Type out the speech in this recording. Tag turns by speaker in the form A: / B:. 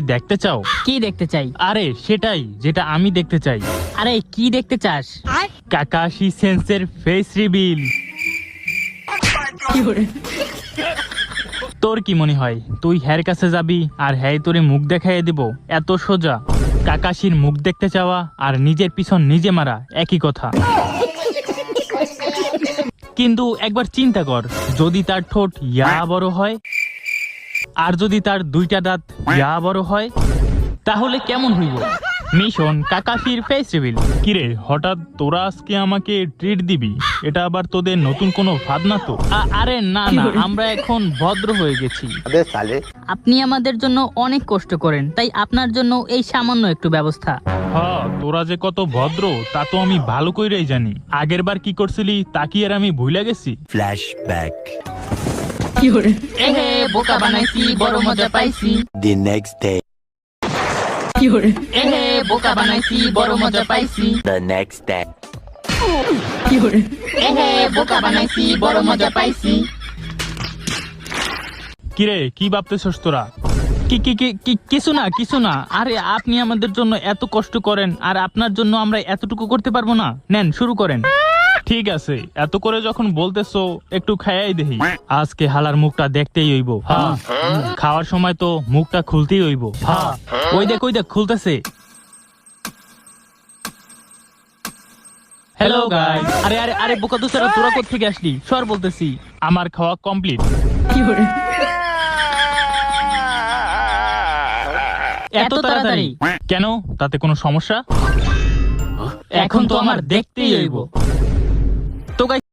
A: দেখতে চাও?
B: কি দেখতে চাই?
A: আরে সেটাই যেটা আমি দেখতে চাই।
B: আরে কি দেখতে চাস?
A: কাকাশি সেন্সের ফেস রিভিল। তোর কি মনে হয় তুই হ্যার কাছে যাবি আর হ্যাঁ তোরে মুখ দেখাইয়ে দিব? এত সোজা? কাকাশির মুখ দেখতে চাওয়া আর নিজের পিছন নিজে মারা একই কথা। কিন্তু একবার চিন্তা কর, যদি তার ঠোঁট ইয়া বড় হয় আর যদি তার দুইটা দাঁত ইয়া বড় হয়, তাহলে কেমন হইব? মিশন কাকাশির ফেস রিভিল। কিরে হঠাৎ তোরা আজকে আমাকে ট্রিট দিবি? এটা আবার তোদের নতুন কোনো ফাঁদ না তো? আরে না না, আমরা এখন ভদ্র হয়ে গেছি।
B: আপনি আমাদের জন্য অনেক কষ্ট করেন, তাই আপনার জন্য এই সামান্য একটু ব্যবস্থা।
A: হ্যাঁ, তোরা যে কত ভদ্র তা তো আমি ভালো কইরাই জানি। আগের বার কি করছিলি তা কি আর আমি ভুলে গেছি?
C: Flashback.
B: এহে বোকা বানাইছি, বড় মজা পাইছি।
C: The next day.
B: এহে বোকা বানাইছি, বড় মজা পাইছি।
C: The next day.
B: এহে বোকা বানাইছি, বড় মজা পাইছি।
A: কিরে কি ভাবতেছস তোরা? কি কি কি কি- কিছু না কিছু না। আরে আপনি আমাদের জন্য এত কষ্ট করেন আর আপনার জন্য আমরা এতটুকু করতে পারবো না? নেন শুরু করেন। ঠিক আছে, এত করে যখন বলতেছো একটু খাইয়াই দেহি। আজকে হালার মুখটা দেখতেই হইব। হ্যাঁ, খাওয়ার সময় তো মুখটা খুলতেই হইব। হ্যাঁ, ওই দেখ খুলতেছে। Hello guys. আরে আরে আরে বোকা দুসারা, তোরা কোথা থেকে আসলি? সর বলতেছি। আমার খাওয়া কমপ্লিট। এত তাড়াতাড়ি কেন? তাতে কোনো সমস্যা? এখন তো আমার দেখতেই হইব। তো গাইস